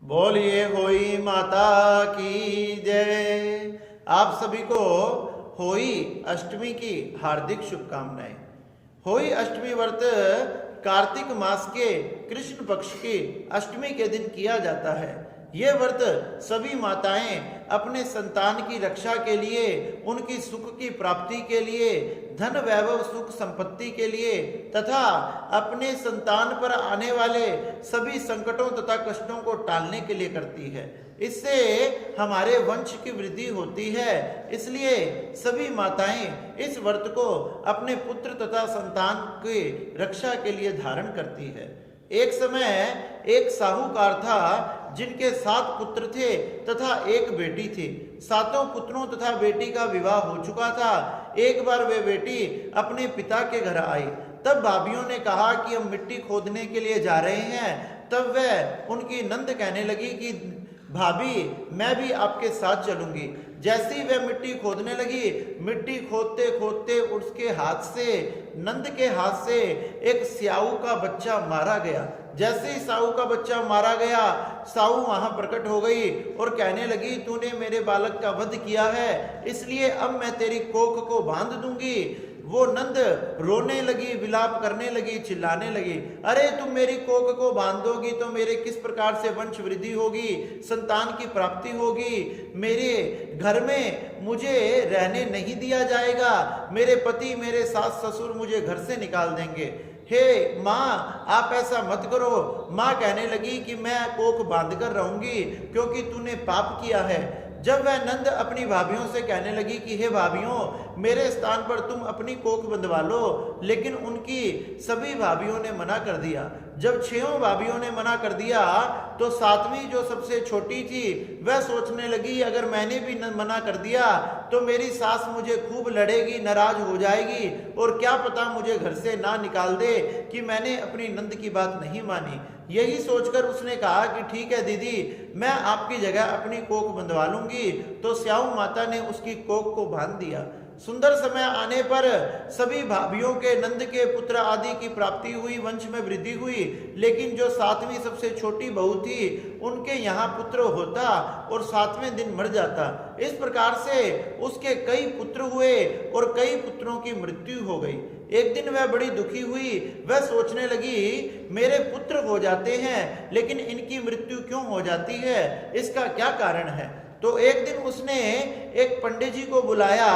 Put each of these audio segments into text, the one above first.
बोलिए होई माता की जय। आप सभी को होई अष्टमी की हार्दिक शुभकामनाएं। होई अष्टमी व्रत कार्तिक मास के कृष्ण पक्ष की अष्टमी के दिन किया जाता है। यह व्रत सभी माताएं अपने संतान की रक्षा के लिए, उनकी सुख की प्राप्ति के लिए, धन वैभव सुख संपत्ति के लिए तथा अपने संतान पर आने वाले सभी संकटों तथा कष्टों को टालने के लिए करती है। इससे हमारे वंश की वृद्धि होती है। इसलिए सभी माताएं इस व्रत को अपने पुत्र तथा संतान की रक्षा के लिए धारण करती है। एक समय एक साहूकार था जिनके 7 पुत्र थे तथा एक बेटी थी। 7 पुत्रों तथा बेटी का विवाह हो चुका था। एक बार वे बेटी अपने पिता के घर आई। तब भाभीियों ने कहा कि हम मिट्टी खोदने के लिए जा रहे हैं। तब वह उनकी नंद कहने लगी कि भाभी मैं भी आपके साथ चलूंगी। जैसे ही वह मिट्टी खोदने लगी, मिट्टी खोदते खोदते उसके हाथ से, नंद के हाथ से एक स्याऊ का बच्चा मारा गया। जैसे ही साहू का बच्चा मारा गया, साहू वहां प्रकट हो गई और कहने लगी तूने मेरे बालक का वध किया है, इसलिए अब मैं तेरी कोख को बांध दूंगी। वो नंद रोने लगी, विलाप करने लगी, चिल्लाने लगी, अरे तुम मेरी कोख को बांधोगी तो मेरे किस प्रकार से वंश वृद्धि होगी, संतान की प्राप्ति होगी, मेरे घर में मुझे रहने नहीं दिया जाएगा, मेरे पति मेरे सास ससुर मुझे घर से निकाल देंगे। हे माँ आप ऐसा मत करो। माँ कहने लगी कि मैं कोख बांध कर रहूंगी क्योंकि तूने पाप किया है। जब वह नंद अपनी भाभीियों से कहने लगी कि हे भाभीियों मेरे स्थान पर तुम अपनी कोख बंधवा लो, लेकिन उनकी सभी भाभीियों ने मना कर दिया। जब 6 भाभीियों ने मना कर दिया तो 7वीं जो सबसे छोटी थी वह सोचने लगी अगर मैंने भी मना कर दिया तो मेरी सास मुझे खूब लड़ेगी, नाराज हो जाएगी और क्या पता मुझे घर से ना निकाल दे कि मैंने अपनी नंद की बात नहीं मानी। यही सोचकर उसने कहा कि ठीक है दीदी, मैं आपकी जगह अपनी कोख बंधवा लूंगी। तो स्याऊ माता ने उसकी कोख को बांध दिया। सुंदर समय आने पर सभी भाभीियों के नंद के पुत्र आदि की प्राप्ति हुई, वंश में वृद्धि हुई। लेकिन जो 7वीं सबसे छोटी बहू थी उनके यहाँ पुत्र होता और 7वें दिन मर जाता। इस प्रकार से उसके कई पुत्र हुए और कई पुत्रों की मृत्यु हो गई। एक दिन वह बड़ी दुखी हुई। वह सोचने लगी मेरे पुत्र हो जाते हैं लेकिन इनकी मृत्यु क्यों हो जाती है, इसका क्या कारण है। तो एक दिन उसने एक पंडित जी को बुलाया।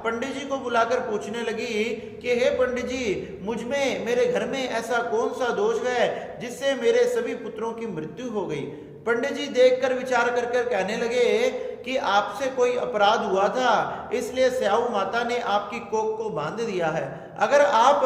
पंडित जी को बुलाकर पूछने लगी कि हे पंडित जी, मुझ में, मेरे घर में ऐसा कौन सा दोष है जिससे मेरे सभी पुत्रों की मृत्यु हो गई। पंडित जी देखकर विचार कर कर कहने लगे कि आपसे कोई अपराध हुआ था, इसलिए स्याऊ माता ने आपकी कोख को बांध दिया है। अगर आप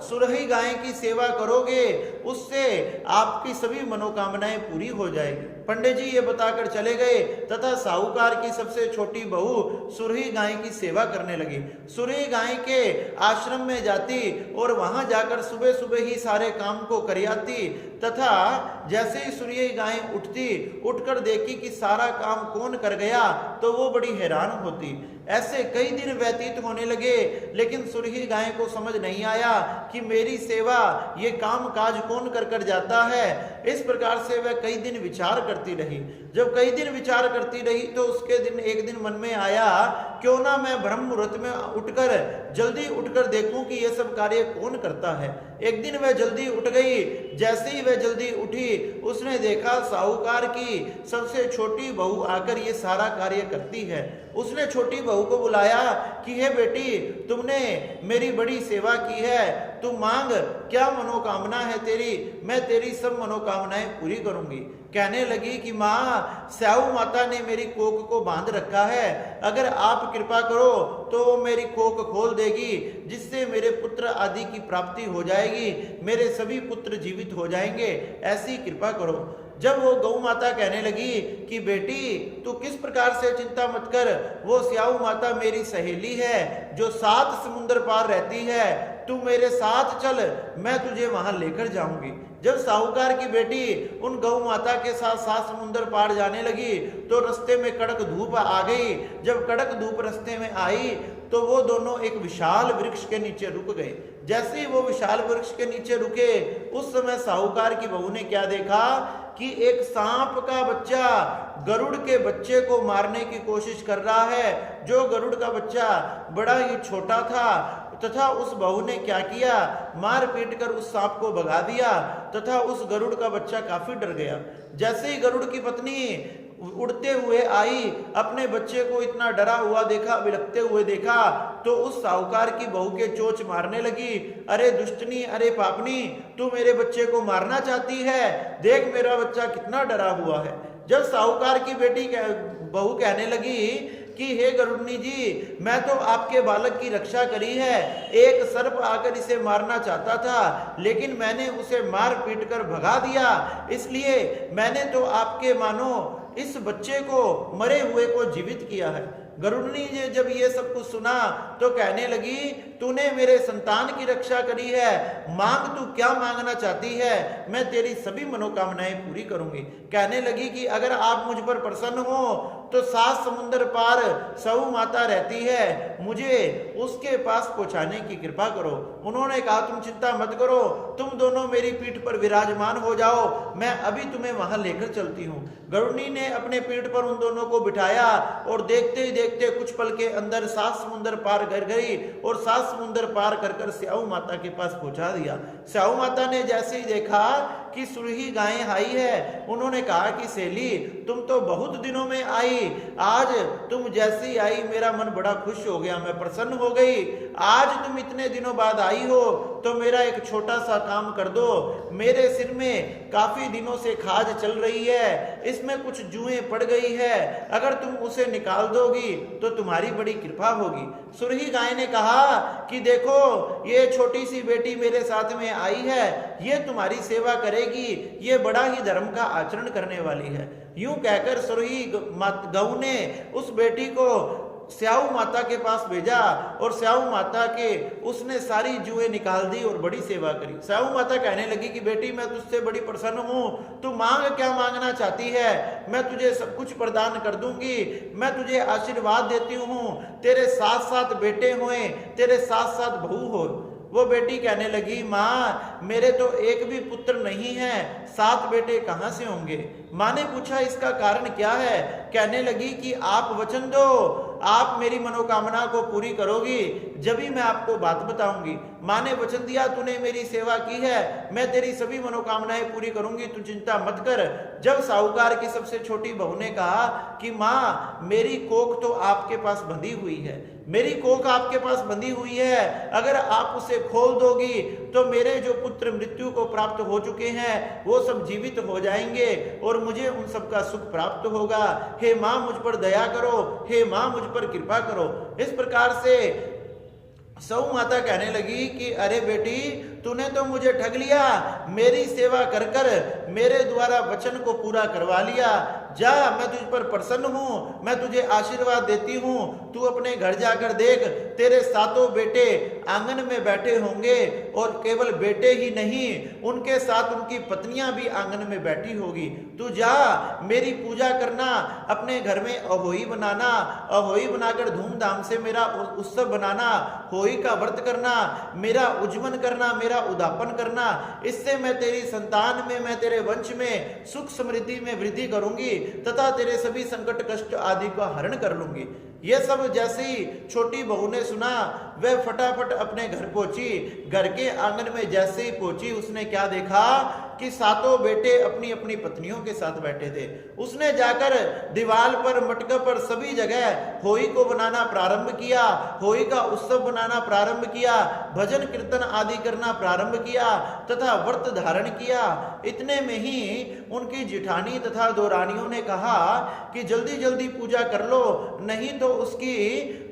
सुरही गाय की सेवा करोगे उससे आपकी सभी मनोकामनाएं पूरी हो जाएगी। पंडित जी ये बताकर चले गए तथा साहूकार की सबसे छोटी बहू सुरही गाय की सेवा करने लगी। सुरही गाय के आश्रम में जाती और वहां जाकर सुबह सुबह ही सारे काम को कर आती तथा जैसे ही सुरही गाय उठती, उठकर देखी कि सारा काम कौन कर गया तो वो बड़ी हैरान होती। ऐसे कई दिन व्यतीत होने लगे लेकिन सुरही गाय को समझ नहीं आया कि मेरी सेवा ये काम काज कौन कर कर जाता है। इस प्रकार से वह कई दिन विचार करती रही। जब कई दिन विचार करती रही तो उसके दिन एक दिन मन में आया क्यों ना मैं ब्रह्म मुहूर्त में उठकर जल्दी उठकर देखूं कि ये सब कार्य कौन करता है। एक दिन वह जल्दी उठ गई। जैसे ही वह जल्दी उठी उसने देखा साहूकार की सबसे छोटी बहू आकर ये सारा कार्य करती है। उसने छोटी बहू को बुलाया कि हे बेटी, तुमने मेरी बड़ी सेवा की है, तू मांग, क्या मनोकामना है तेरी, मैं तेरी सब मनोकामनाएं पूरी करूंगी। कहने लगी कि माँ, स्याऊ माता ने मेरी कोख को बांध रखा है, अगर आप कृपा करो तो वो मेरी कोख खोल देगी जिससे मेरे पुत्र आदि की प्राप्ति हो जाएगी, मेरे सभी पुत्र जीवित हो जाएंगे, ऐसी कृपा करो। जब वो गौ माता कहने लगी कि बेटी तू किस प्रकार से चिंता मत कर, वो स्याऊ माता मेरी सहेली है जो 7 समुद्र पार रहती है, तू मेरे साथ चल, मैं तुझे वहां लेकर जाऊंगी। जब साहूकार की बेटी उन गौ माता के साथ 7 समुद्र पार जाने लगी तो रास्ते में कड़क धूप आ गई। जब कड़क धूप रास्ते में आई तो वो दोनों एक विशाल वृक्ष के नीचे रुक गए। जैसे ही वो विशाल वृक्ष के नीचे रुके उस समय साहूकार की बहू ने क्या देखा कि एक सांप का बच्चा गरुड़ के बच्चे को मारने की कोशिश कर रहा है। जो गरुड़ का बच्चा बड़ा ही छोटा था तथा उस बहू ने क्या किया, मार पीट कर उस सांप को भगा दिया तथा उस गरुड़ का बच्चा काफी डर गया। जैसे ही गरुड़ की पत्नी उड़ते हुए आई, अपने बच्चे को इतना डरा हुआ देखा, बिलखते हुए देखा, तो उस साहूकार की बहू के चोंच मारने लगी। अरे दुष्टनी, अरे पापनी, तू मेरे बच्चे को मारना चाहती है, देख मेरा बच्चा कितना डरा हुआ है। जब साहूकार की बेटी बहू कहने लगी कि हे गरुड़नी जी, मैं तो आपके बालक की रक्षा करी है, एक सर्प आकर इसे मारना चाहता था लेकिन मैंने उसे मार पीट कर भगा दिया, इसलिए मैंने तो आपके मानो इस बच्चे को, मरे हुए को जीवित किया है। गरुड़नी जी जब ये सब कुछ सुना तो कहने लगी, तूने मेरे संतान की रक्षा करी है, मांग तू क्या मांगना चाहती है, मैं तेरी सभी मनोकामनाएं पूरी करूंगी। कहने लगी कि अगर आप मुझ पर प्रसन्न हो तो 7 समुंदर पार सहू माता रहती है, मुझे उसके पास पहुंचाने की कृपा करो। उन्होंने कहा, तुम चिंता मत करो, तुम दोनों मेरी पीठ पर विराजमान हो जाओ, मैं अभी तुम्हें वहां लेकर चलती हूँ। गरुड़नी ने अपने पीठ पर उन दोनों को बिठाया और देखते ही देखते कुछ पल के अंदर 7 समुंदर पार कर गई और 7 समुंदर पार कर कर स्याऊ माता के पास पहुंचा दिया। स्याऊ माता ने जैसे ही देखा कि सुरही गायें आई है, उन्होंने कहा कि सेली, तुम तो बहुत दिनों में आई, आज तुम जैसे ही आई मेरा मन बड़ा खुश हो गया, मैं प्रसन्न हो गई। आज तुम इतने दिनों बाद आई हो तो मेरा एक छोटा सा काम कर दो, मेरे सिर में काफी दिनों से खाज चल रही है, इसमें कुछ जुएं पड़ गई है, अगर तुम उसे निकाल दोगी तो तुम्हारी बड़ी कृपा होगी। सुरही गाय ने कहा कि देखो, ये छोटी सी बेटी मेरे साथ में आई है, ये तुम्हारी सेवा करेगी, ये बड़ा ही धर्म का आचरण करने वाली है। यूं कहकर सुरही गऊ ने उस बेटी को स्याऊ माता के पास भेजा और स्याऊ माता के उसने सारी जुएं निकाल दी और बड़ी सेवा करी। स्याऊ माता कहने लगी कि बेटी, मैं तुझसे बड़ी प्रसन्न हूं, तू मांग क्या मांगना चाहती है, मैं तुझे सब कुछ प्रदान कर दूंगी, मैं तुझे आशीर्वाद देती हूं, तेरे 7-7 बेटे हुए, तेरे 7-7 बहू हो। वो बेटी कहने लगी, माँ मेरे तो एक भी पुत्र नहीं है, 7 बेटे कहाँ से होंगे। माँ ने पूछा, इसका कारण क्या है। कहने लगी कि आप वचन दो, आप मेरी मनोकामना को पूरी करोगी जब ही मैं आपको बात बताऊंगी। माँ ने वचन दिया, तूने मेरी सेवा की है, मैं तेरी सभी मनोकामनाएं पूरी करूंगी, तू चिंता मत कर। जब साहूकार की सबसे छोटी बहू ने कहा कि माँ मेरी कोख तो आपके पास बंधी हुई है, मेरी कोख आपके पास बंधी हुई है, अगर आप उसे खोल दोगी तो मेरे जो पुत्र मृत्यु को प्राप्त हो चुके हैं वो सब जीवित हो जाएंगे और मुझे उन सब का सुख प्राप्त होगा। हे माँ मुझ पर दया करो, हे माँ मुझ पर कृपा करो। इस प्रकार से सहू माता कहने लगी कि अरे बेटी, तूने तो मुझे ठग लिया, मेरी सेवा कर कर मेरे द्वारा वचन को पूरा करवा लिया, जा मैं तुझ पर प्रसन्न हूं, मैं तुझे आशीर्वाद देती हूं, तू अपने घर जाकर देख, तेरे 7 बेटे आंगन में बैठे होंगे और केवल बेटे ही नहीं, उनके साथ उनकी पत्नियां भी आंगन में बैठी होगी। तू जा मेरी पूजा करना, अपने घर में अहोई बनाना, अहोई बनाकर धूमधाम से मेरा उत्सव बनाना, होई का व्रत करना, मेरा उज्जमन करना, मेरा उदापन करना, इससे मैं तेरी संतान में, मैं तेरे वंश में सुख समृद्धि में वृद्धि करूंगी तथा तेरे सभी संकट कष्ट आदि का हरण कर लूंगी। यह सब जैसे ही छोटी बहू ने सुना, वह फटाफट अपने घर पहुंची। घर के आंगन में जैसे ही पहुंची, उसने क्या देखा कि 7 बेटे अपनी अपनी पत्नियों के साथ बैठे थे। उसने जाकर दीवार पर, मटके पर, सभी जगह होई को बनाना प्रारंभ किया, होई का उत्सव बनाना प्रारंभ किया, भजन कीर्तन आदि करना प्रारंभ किया तथा व्रत धारण किया। इतने में ही उनकी जिठानी तथा 2 रानियों ने कहा कि जल्दी जल्दी पूजा कर लो, नहीं तो उसकी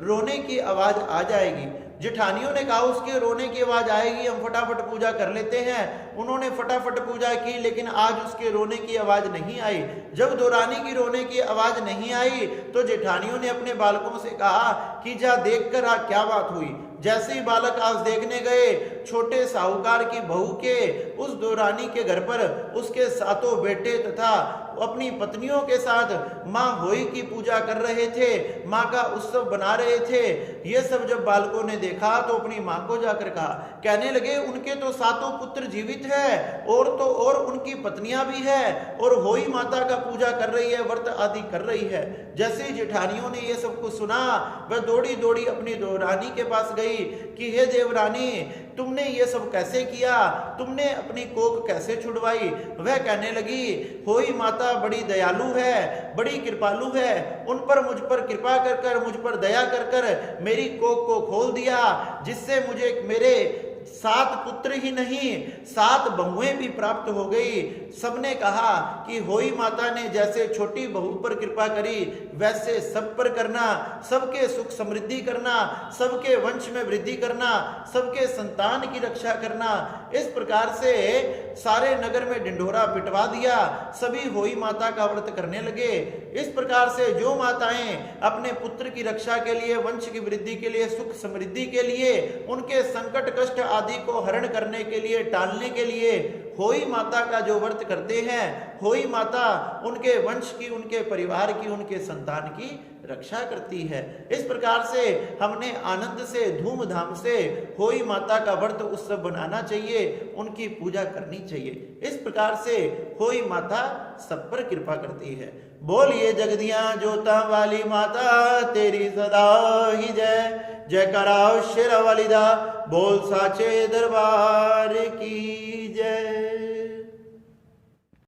रोने की आवाज आ जाएगी। जिठानियों ने कहा उसके रोने की आवाज आएगी, हम फटाफट पूजा कर लेते हैं। उन्होंने फटाफट पूजा की, लेकिन आज उसके रोने की आवाज नहीं आई। जब 2 रानी की रोने की आवाज नहीं आई तो जेठानियों ने अपने बालकों से कहा कि जा देख कर आ क्या बात हुई। जैसे ही बालक आज देखने गए, छोटे साहूकार की बहू के उस देवरानी के घर पर उसके सातों बेटे तथा अपनी पत्नियों के साथ माँ होई की पूजा कर रहे थे, माँ का उत्सव बना रहे थे। ये सब जब बालकों ने देखा तो अपनी माँ को जाकर कहा, कहने लगे उनके तो सातों पुत्र जीवित है और तो और उनकी पत्नियां भी है और होई माता का पूजा कर रही है, व्रत आदि कर रही है। जैसे ही जेठानियों ने ये सब कुछ सुना वह दौड़ी दौड़ी अपनी देवरानी के पास गई कि हे देवरानी, तुमने ये सब कैसे किया, तुमने अपनी कोख कैसे छुड़वाई। वह कहने लगी, होई माता बड़ी दयालु है, बड़ी कृपालु है, उन पर मुझ पर कृपा कर कर, मुझ पर दया कर कर मेरी कोख को खोल दिया, जिससे मुझे मेरे 7 पुत्र ही नहीं 7 बहुएं भी प्राप्त हो गई। सबने कहा कि होई माता ने जैसे छोटी बहू पर कृपा करी वैसे सब पर करना, सबके सुख समृद्धि करना, सबके वंश में वृद्धि करना, सबके संतान की रक्षा करना। इस प्रकार से सारे नगर में ढिंढोरा पिटवा दिया, सभी होई माता का व्रत करने लगे। इस प्रकार से जो माताएं अपने पुत्र की रक्षा के लिए, वंश की वृद्धि के लिए, सुख समृद्धि के लिए, उनके संकट कष्ट आदि को हरण करने के लिए, टालने के लिए होई माता का जो व्रत करते हैं, होई माता उनके वंश की, उनके परिवार की, उनके संतान की रक्षा करती है। इस प्रकार से हमने आनंद से, धूमधाम से होई माता का व्रत उत्सव बनाना चाहिए, उनकी पूजा करनी चाहिए। इस प्रकार से होई माता सब पर कृपा करती है। बोलिए जगदियां जोता वाली माता तेरी सदा ही जय। जयकारा शेरा वाली दा, बोल साचे दरबार की जय।